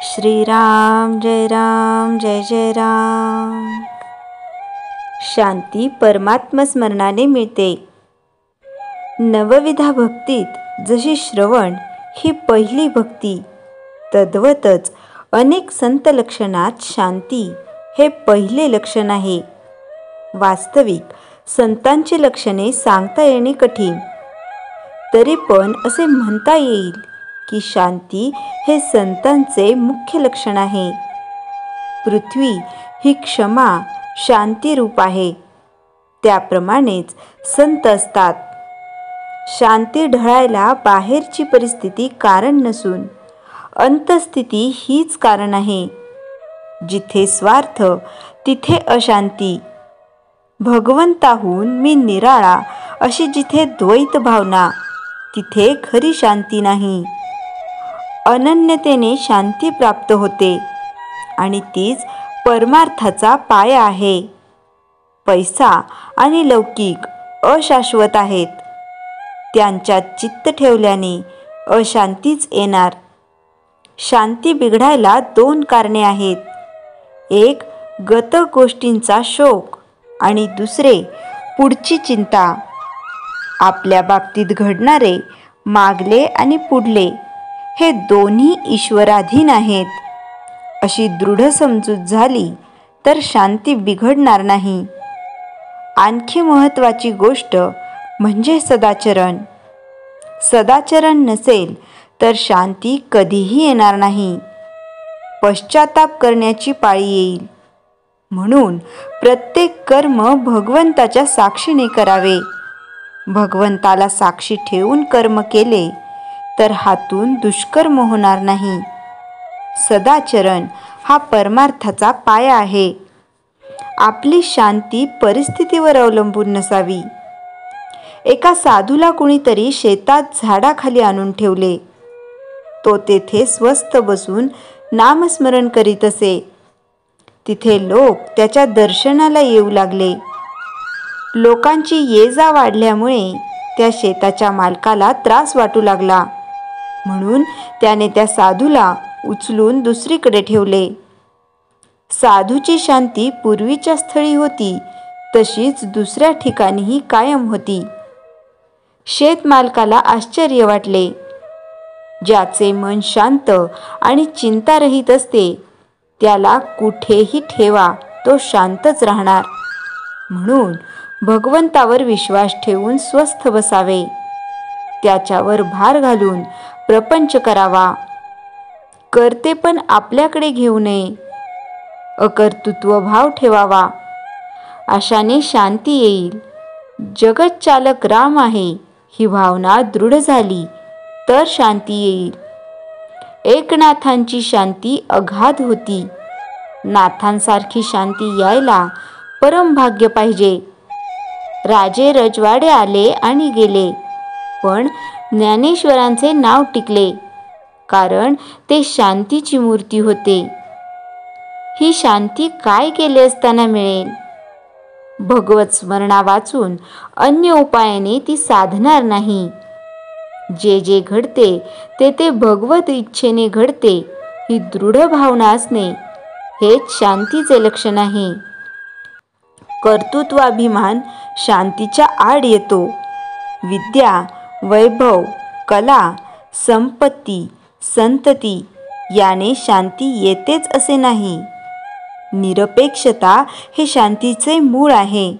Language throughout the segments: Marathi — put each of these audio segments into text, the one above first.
श्रीराम जय राम जय जय राम। शांती परमात्म स्मरणाने मिळते। नवविधा भक्तीत जशी श्रवण ही पहिली भक्ती, तद्वतच अनेक संत लक्षणात शांती हे पहिले लक्षण आहे। वास्तविक संतांची लक्षणे सांगता येणे कठीण, तरी पण असे म्हणता येईल की शांती हे संतांचे मुख्य लक्षण आहे। पृथ्वी ही क्षमा शांती रूप आहे, त्याप्रमाणेच संत असतात। शांती ढळायला बाहेरची परिस्थिती कारण नसून अंतस्थिती हीच कारण आहे। जिथे स्वार्थ तिथे अशांती, भगवंताहून मी निराळा अशी जिथे द्वैत भावना तिथे खरी शांती नाही। अनन्यतेने शांती प्राप्त होते आणि तीच परमार्थाचा पाया आहे। पैसा आणि लौकिक अशाश्वत आहेत, त्यांच्यात चित्त ठेवल्याने अशांतीच येणार। शांती बिघडायला दोन कारणे आहेत, एक गत गोष्टींचा शोक आणि दुसरे पुढची चिंता। आपल्या बाबतीत घडणारे मागले आणि पुढले हे दोन्ही ईश्वराधीन आहेत, अशी दृढ समजूत झाली तर शांती बिघडणार नाही। आणखी महत्त्वाची गोष्ट म्हणजे सदाचरण। सदाचरण नसेल तर शांती कधीही येणार नाही, पश्चाताप करण्याची पाळी येईल। म्हणून प्रत्येक कर्म भगवंताच्या साक्षीने करावे। भगवंताला साक्षी ठेवून कर्म केले तर हातून दुष्कर्म होणार नाही। सदाचरण हा परमार्थाचा पाया आहे। आपली शांती परिस्थितीवर अवलंबून नसावी। एका साधूला कुणीतरी शेतात झाडाखाली आणून ठेवले, तो तेथे स्वस्थ बसून नामस्मरण करीत असे। तिथे लोक त्याच्या दर्शनाला येऊ लागले। लोकांची ये जा वाढल्यामुळे त्या शेताच्या मालकाला त्रास वाटू लागला, म्हणून त्याने त्या साधूला उचलून दुसरीकडे ठेवले। साधूची शांती पूर्वीच्या स्थळी होती तशीच दुसऱ्या ठिकाणीही कायम होती। शेतमालकाला आश्चर्य वाटले। ज्याचे मन शांत आणि चिंतारहित असते त्याला कुठेही ठेवा तो शांतच राहणार। म्हणून भगवंतावर विश्वास ठेवून स्वस्थ बसावे, त्याच्यावर भार घालून प्रपंच करावा। कर्तेपण आपल्याकडे घेऊ नये, अकर्तृत्व भाव ठेवावा, अशाने शांती येईल। जगत चालक राम आहे ही भावना दृढ झाली तर शांती येईल। एकनाथांची शांती अगाध होती। नाथांसारखी शांती यायला परमभाग्य पाहिजे। राजे रजवाडे आले आणि गेले, पण ज्ञानेश्वरांचे नाव टिकले, कारण ते शांतीची मूर्ती होते। ही शांती काय केले असताना मिळेल? भगवत स्मरणा वाचून अन्य उपायाने ती साधणार नाही। जे जे घडते ते ते भगवत इच्छेने घडते ही दृढ भावना असणे हेच शांतीचे लक्षण आहे। कर्तृत्वाभिमान शांतीच्या आड येतो। विद्या, वैभव, कला, संपत्ती, संतती याने शांती येतेच असे नाही। निरपेक्षता हे शांतीचे मूळ आहे।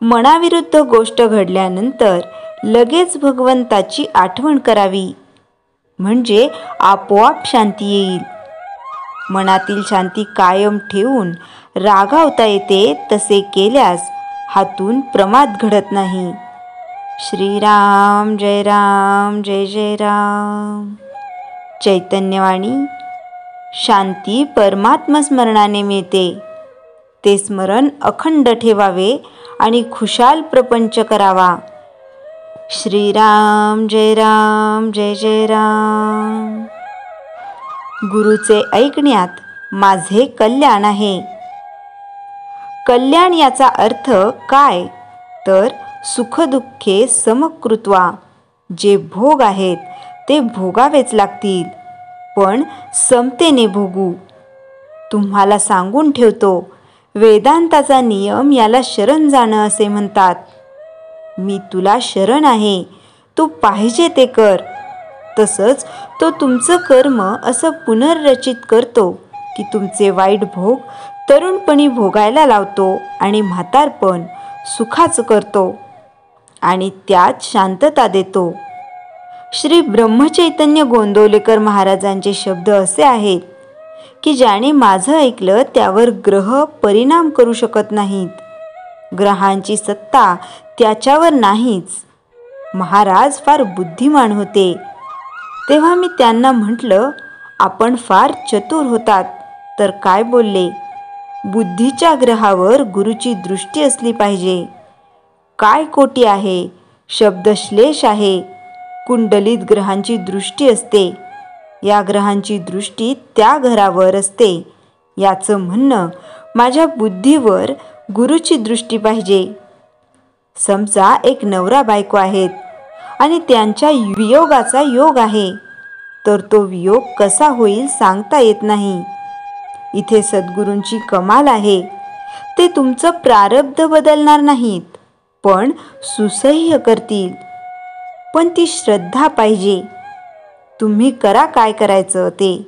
मनाविरुद्ध गोष्ट घडल्यानंतर लगेच भगवंताची आठवण करावी, म्हणजे आपोआप शांती येईल। मनातील शांती कायम ठेवून रागावता येते, तसे केल्यास हातून प्रमाद घडत नाही। श्रीराम जय राम जय जय राम। चैतन्यवाणी। शांती परमात्म स्मरणाने मिळते, ते स्मरण अखंड ठेवावे आणि खुशाल प्रपंच करावा। श्रीराम जय राम जय जय राम। गुरुचे ऐकण्यात माझे कल्याण आहे। कल्याण याचा अर्थ काय तर सुखदुःखे समकृत्वा, जे भोग आहेत ते भोगावेच लागतील। पण समतेने भोगू. तुम्हाला सांगून ठेवतो, वेदांताचा नियम याला शरण जाणं असे म्हणतात. मी तुला शरण आहे, तू पाहिजे ते कर. तसंच तो तुमचं कर्म असं पुनर्रचित करतो की तुमचे वाईट भोग तरुणपणी भोगायला लावतो आणि म्हातारपण सुखाचं करतो आणि त्यात शांतता देतो. श्री ब्रह्मचैतन्य गोंदवलेकर महाराजांचे शब्द असे आहेत की ज्याने माझं ऐकलं त्यावर ग्रह परिणाम करू शकत नाहीत. ग्रहांची सत्ता त्याच्यावर नाहीच. महाराज फार बुद्धिमान होते. तेव्हा मी त्यांना म्हटलं, आपण फार चतुर होतात. तर काय बोलले, बुद्धीच्या ग्रहावर गुरुची दृष्टी असली पाहिजे. काय कोटी आहे, शब्दश्लेष आहे, कुंडलीत ग्रहांची दृष्टी असते. या ग्रहांची दृष्टी त्या घरावर असते. याचं म्हणणं माझ्या बुद्धीवर गुरुची दृष्टी पाहिजे. समजा एक नवरा बायको आहेत आणि त्यांच्या वियोगाचा योग आहे, तर तो वियोग कसा होईल सांगता येत नाही. इथे सद्गुरूंची कमाल आहे. ते तुमचं प्रारब्ध बदलणार नाहीत, पण सुसह्य करतील. पण ती श्रद्धा पाहिजे. तुम्ही करा काय करायचं ते,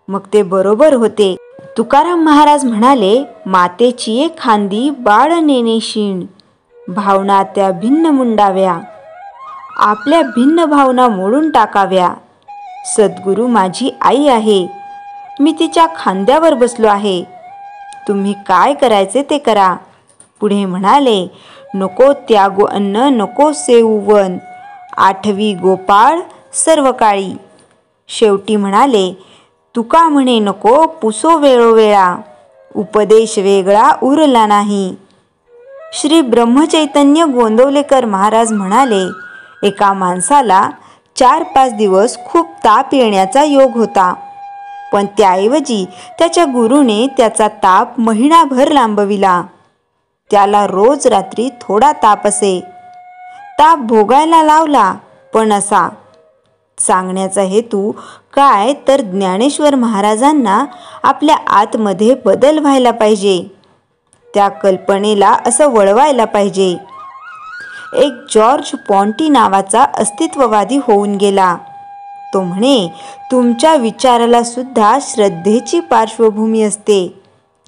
मग ते बरोबर होते. तुकाराम महाराज म्हणाले, मातेची एक खांदी बाळ नेणे शीण, भावना त्या भिन्न मुंडाव्या, आपल्या भिन्न भावना मोडून टाकाव्या. सद्गुरू माझी आई आहे, मी तिच्या खांद्यावर बसलो आहे. तुम्ही काय करायचे ते करा. पुढे म्हणाले, नको त्यागो अन्न नको सेवू वन, आठवी गोपाळ सर्व काळी. शेवटी म्हणाले, तुका म्हणे नको पुसो वेळोवेळा, उपदेश वेगळा उरला नाही. श्री ब्रह्मचैतन्य गोंदवलेकर महाराज म्हणाले, एका माणसाला 4-5 दिवस खूप ताप येण्याचा योग होता, पण त्याऐवजी त्याच्या गुरुने त्याचा ताप महिनाभर लांबविला. त्याला रोज रात्री थोडा ताप असे. ताप भोगायला लावला, पण असा. सांगण्याचा हेतू काय तर ज्ञानेश्वर महाराजांना आपल्या आतमध्ये बदल व्हायला पाहिजे. त्या कल्पनेला असं वळवायला पाहिजे. एक जॉर्ज पॉन्टी नावाचा अस्तित्ववादी होऊन गेला. तो म्हणे, तुमच्या विचाराला सुद्धा श्रद्धेची पार्श्वभूमी असते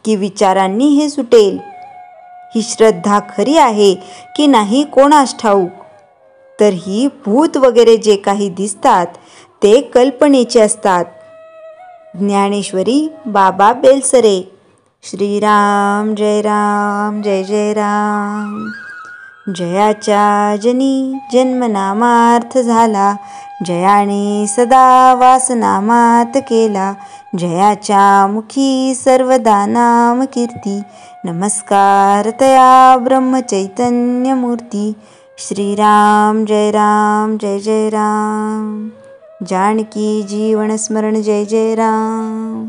की विचारांनी हे सुटेल. ही श्रद्धा खरी आहे की नाही कोणास ठाऊक. तर ही भूत वगैरे जे काही दिसतात ते कल्पनेचे असतात. ज्ञानेश्वरी बाबा बेलसरे. श्रीराम जय राम जय जय राम. जयाच्या जनी जन्मनामार्थ झाला, जयाने सदा वासनामात केला. जयाच्या मुखी सर्वदा नाम कीर्ती, नमस्कार तया ब्रह्मचैतन्य मूर्ती. श्रीराम जय राम जय जय राम. जानकी जीवन स्मरण जय जय राम.